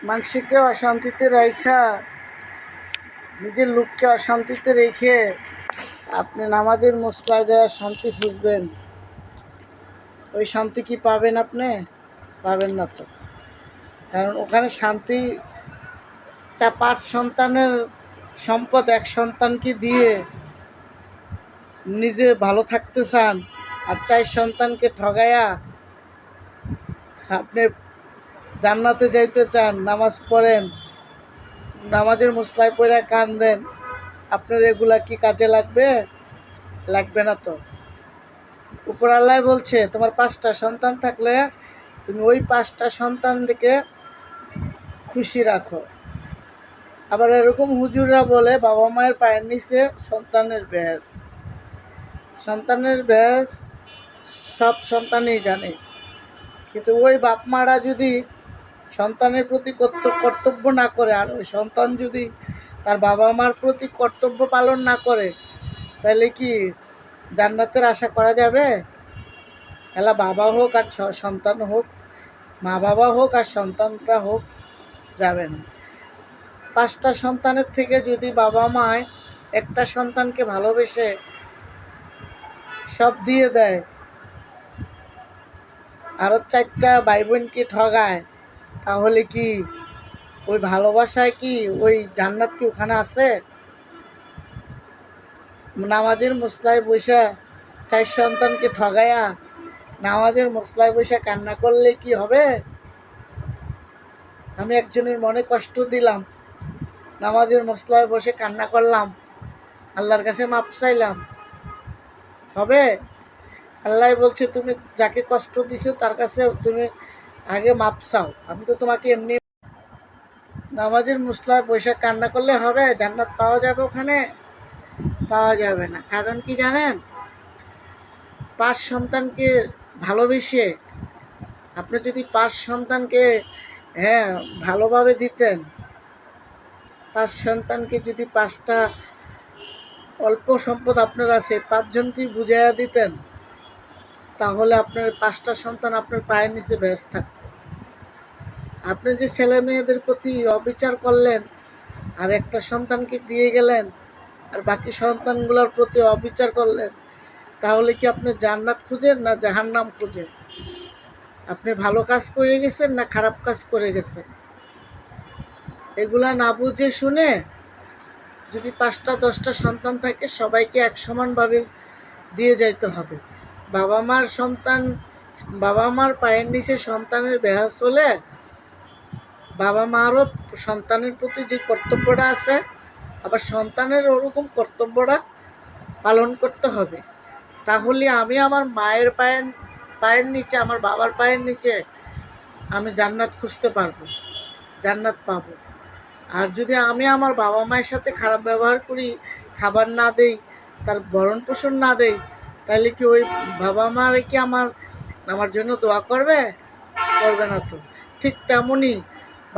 মানুষকে অশান্তিতে রাইখা নিজের লোককে অশান্তিতে রেখে আপনি নামাজের মসলায় যায় শান্তি খুঁজবেন, ওই শান্তি কি পাবেন? আপনি পাবেন না তো। কারণ ওখানে শান্তি পাঁচ সন্তানের সম্পদ এক সন্তানকে দিয়ে নিজে ভালো থাকতে চান, আর চার সন্তানকে ঠগাইয়া আপনি জান্নাতে যাইতে চান, নামাজ পড়েন, নামাজের মসলায় পড়ে কান দেন, আপনার এগুলা কি কাজে লাগবে? লাগবে না তো। উপর আল্লাহ বলছে তোমার 5টা সন্তান থাকলে তুমি ওই 5টা সন্তানকে খুশি রাখো। আবার এরকম হুজুররা বলে বাবা মায়ের পায়ের নিচে সন্তানের ব্যাস। সন্তানের ব্যাস সব সন্তানই জানে, কিন্তু ওই বাপ মারা যদি সন্তানের প্রতি কর্তব্য না করে, আর ওই সন্তান যদি তার বাবা মার প্রতি কর্তব্য পালন না করে, তাহলে কি জান্নাতের আশা করা যাবে? এলা বাবা হোক আর সন্তান হোক, মা বাবা হোক আর সন্তানটা হোক, যাবে না। 5টা সন্তানের থেকে যদি বাবা মায় একটা সন্তানকে ভালোবেসে সব দিয়ে দেয়, আরও 4টা ভাই বোনকে ঠগায়, তাহলে কি ওই ভালোবাসায় কি ওই জান্নাত কি ওখানে আছে? নামাজের মসলায় বসে 4 সন্তানকে ঠগায়া নামাজের মসলায় বসে কান্না করলে কি হবে? আমি একজনের মনে কষ্ট দিলাম, নামাজের মসলায় বসে কান্না করলাম, আল্লাহর কাছে মাপ চাইলাম, হবে? আল্লাহ বলছে তুমি যাকে কষ্ট দিছো তার কাছে তুমি আগে মাপ চাও, আমি তো তোমাকে এমনি। নামাজের মসলায় বসে কান্না করলে হবে? জান্নাত পাওয়া যাবে ওখানে? পাওয়া যাবে না। কারণ কি জানেন? 5 সন্তানকে ভালোবেসে আপনি যদি 5 সন্তানকে ভালোভাবে দিতেন, 5 সন্তানকে যদি 5টা অল্প সম্পদ আপনার আছে 5 জনকেই বুঝাইয়া দিতেন, তাহলে আপনার 5টা সন্তান আপনার পায়ের নিচে ভেস থাকত। আপনি যে ছেলে মেয়েদের প্রতি অবিচার করলেন আর একটা সন্তানকে দিয়ে গেলেন, আর বাকি সন্তানগুলোর প্রতি অবিচার করলেন, তাহলে কি আপনি জান্নাত খুঁজেন না জাহান্নাম খুঁজেন? আপনি ভালো কাজ করে গেছেন না খারাপ কাজ করে গেছেন? এগুলা না বুঝে শুনে যদি 5টা 10টা সন্তান থাকে, সবাইকে এক সমানভাবে দিয়ে যাইতে হবে। বাবা মার পায়ের নিচে সন্তানের বেহা চলে, বাবা মারও সন্তানের প্রতি যে কর্তব্যটা আছে, আবার সন্তানের ওরকম কর্তব্যটা পালন করতে হবে। তাহলে আমি আমার মায়ের পায়ের নিচে, আমার বাবার পায়ের নিচে আমি জান্নাত খুঁজতে পারবো, জান্নাত পাবো। আর যদি আমি আমার বাবা মায়ের সাথে খারাপ ব্যবহার করি, খাবার না দেই, তার ভরণ পোষণ না দেই, তাহলে কি ওই বাবা মারে কি আমার জন্য দোয়া করবে? করবে না তো। ঠিক তেমনই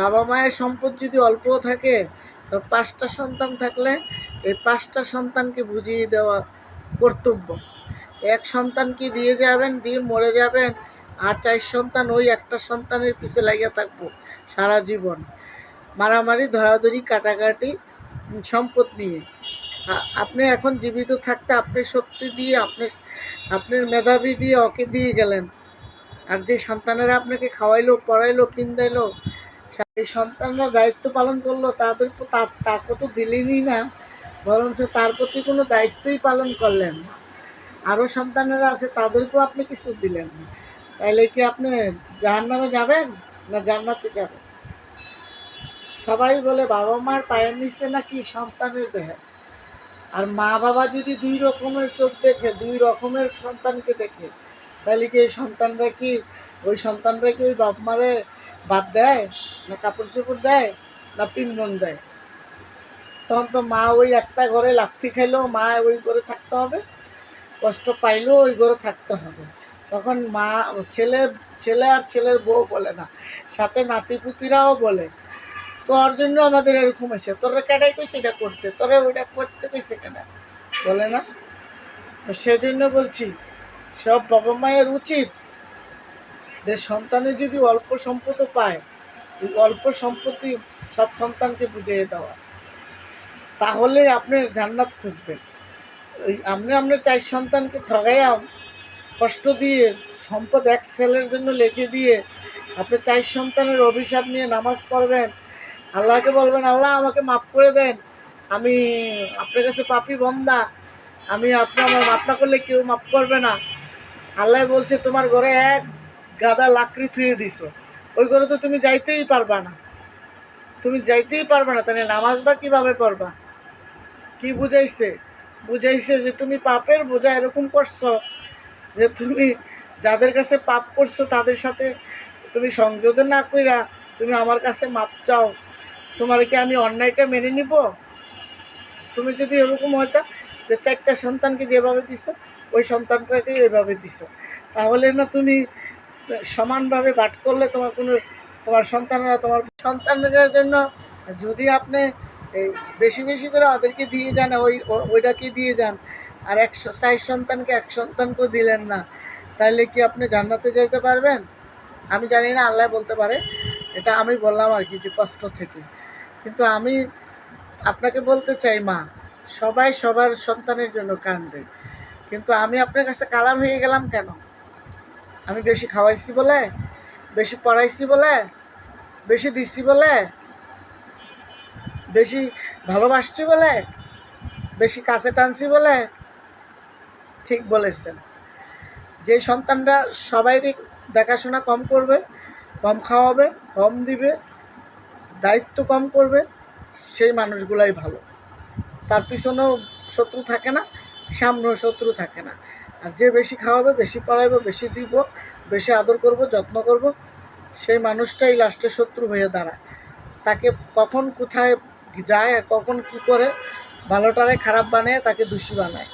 বাবা মায়ের সম্পদ যদি অল্পও থাকে, তো 5টা সন্তান থাকলে এই 5টা সন্তানকে বুঝিয়ে দেওয়া কর্তব্য। এক সন্তানকে দিয়ে যাবেন, দিয়ে মরে যাবেন, আর 4 সন্তান ওই একটা সন্তানের পিছে লাগিয়ে থাকবো সারা জীবন, মারামারি ধরাধরি কাটাকাটি সম্পদ নিয়ে। আপনি এখন জীবিত থাকতে আপনার শক্তি দিয়ে আপনার মেধাবী দিয়ে ওকে দিয়ে গেলেন, আর যে সন্তানেরা আপনাকে খাওয়াইলো পড়াইলো পিন্দাইলো, সেই সন্তানরা দায়িত্ব পালন করলো, তাকে তো দিলেনই না, বরঞ্চ তার প্রতি কোনো দায়িত্বই পালন করলেন না। আরও সন্তানেরা আছে, তাদেরকেও আপনি কিছু দিলেন না। তাইলে কি আপনি জাহান্নামে যাবেন না জান্নাতে যাবেন? সবাই বলে বাবা মার পায়ের নিচে নাকি সন্তানের বেহেস। আর মা বাবা যদি 2 রকমের চোখ দেখে, 2 রকমের সন্তানকে দেখে, তাহলে কি ওই সন্তানরা কি ওই বাপ মারে ভাত দেয়, না কাপড় চোপড় দেয়, না পিন্ধন দেয়? তখন তো মা ওই একটা ঘরে লাথি খাইলেও মা ওই ঘরে থাকতে হবে, কষ্ট পাইলেও ওই ঘরে থাকতে হবে। তখন ছেলে আর ছেলের বউ বলে না, সাথে নাতিপুতিরাও বলে তোর জন্য আমাদের এরকম আছে, তোরা কেডাই কইছে এটা করতে, তোরা ওইটা করতে কইছে কেনা, বলে না? সেজন্য বলছি সব বাবা মায়ের উচিত যে সন্তানের যদি অল্প সম্পদও পায়, এই অল্প সম্পত্তি সব সন্তানকে বুঝিয়ে দেওয়া, তাহলে আপনি জান্নাত খুঁজবেন। ওই আপনার 4 সন্তানকে ঠগাইয়া কষ্ট দিয়ে সম্পদ এক ছেলের জন্য লিখে দিয়ে আপনি 4 সন্তানের অভিশাপ নিয়ে নামাজ পড়বেন, আল্লাহকে বলবেন আল্লাহ আমাকে মাফ করে দেন, আমি আপনার কাছে পাপী বান্দা, আপনি আমার মাফ না করলে কেউ মাফ করবে না। আল্লাহ বলছে তোমার ঘরে এক গাদা লাকড়ি থুয়ে দিছো, ওই ঘরে তো তুমি যাইতেই পারবা না, তাহলে নামাজ বা কীভাবে পড়বা? কি বুঝাইছে? বুঝাইছে যে তুমি পাপের বোঝা এরকম করছো যে তুমি যাদের কাছে পাপ করছো তাদের সাথে তুমি সংযোজন না কইরা তুমি আমার কাছে মাপ চাও, তোমার কি আমি অন্যায়টা মেনে নিব? তুমি যদি এরকম হইতা যে 4টা সন্তানকে যেভাবে দিছো ওই সন্তানটাকে এভাবে দিছো, তাহলে না তুমি সমানভাবে ভাগ করলে তোমার সন্তানরা তোমার সন্তানদের জন্য যদি আপনি এই বেশি বেশি করে ওদেরকে দিয়ে যান, ওইটাকে দিয়ে যান, আর 4 সন্তানকে 1 সন্তানকেও দিলেন না, তাহলে কি আপনি জান্নাতে যেতে পারবেন? আমি জানি না, আল্লাহ বলতে পারে। এটা আমি বললাম আর কি, যে কষ্ট থেকে। কিন্তু আমি আপনাকে বলতে চাই, মা সবাই সবার সন্তানের জন্য কান্দে, কিন্তু আমি আপনার কাছে কালাম হয়ে গেলাম কেন? আমি বেশি খাওয়াইছি বলে, বেশি পড়াইছি বলে, বেশি দিচ্ছি বলে, বেশি ভালোবাসছি বলে, বেশি কাছে টানছি বলে? ঠিক বলেছেন। যে সন্তানরা সবাইরই দেখাশোনা কম করবে, কম খাওয়াবে, কম দিবে, দায়িত্ব কম করবে, সেই মানুষগুলাই ভালো। তার পিছনেও শত্রু থাকে না, সামনেও শত্রু থাকে না। আর যে বেশি খাওয়াবে, বেশি পড়াইবো, বেশি দিব, বেশি আদর করব, যত্ন করব, সেই মানুষটাই লাস্টে শত্রু হয়ে দাঁড়ায়। তাকে কখন কোথায় যায় আর কখন কি করে ভালোটারে খারাপ বানায়, তাকে দোষী বানায়।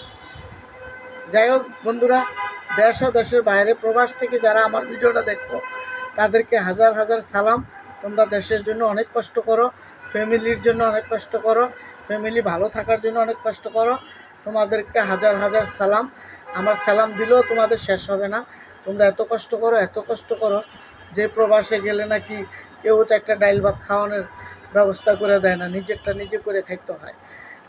যাই হোক বন্ধুরা, দেশ ও দেশের বাইরে প্রবাস থেকে যারা আমার ভিডিওটা দেখছো তাদেরকে হাজার হাজার সালাম। তোমরা দেশের জন্য অনেক কষ্ট করো, ফ্যামিলির জন্য অনেক কষ্ট করো, ফ্যামিলি ভালো থাকার জন্য অনেক কষ্ট করো। তোমাদেরকে হাজার হাজার সালাম। আমার সালাম দিলেও তোমাদের শেষ হবে না। তোমরা এত কষ্ট করো, এত কষ্ট করো, যে প্রবাসে গেলে নাকি কেউ 4টা ডাইল ভাত খাওয়ানোর ব্যবস্থা করে দেয় না, নিজেরটা নিজে করে খাইতে হয়।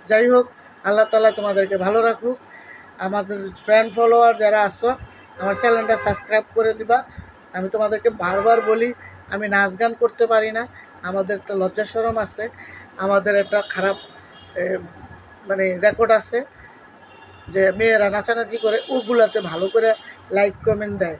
যাই হোক, আল্লাহ তাআলা তোমাদেরকে ভালো রাখুক। আমাদের ফ্রেন্ড ফলোয়ার যারা আসছো, আমার চ্যানেলটা সাবস্ক্রাইব করে দিবা। আমি তোমাদেরকে বারবার বলি, আমি নাচ গান করতে পারি না, আমাদের একটা লজ্জা শরম আছে, আমাদের একটা খারাপ মানে রেকর্ড আছে যে মেয়েরা নাচানাচি করে, ওগুলাতে ভালো করে লাইক কমেন্ট দেয়।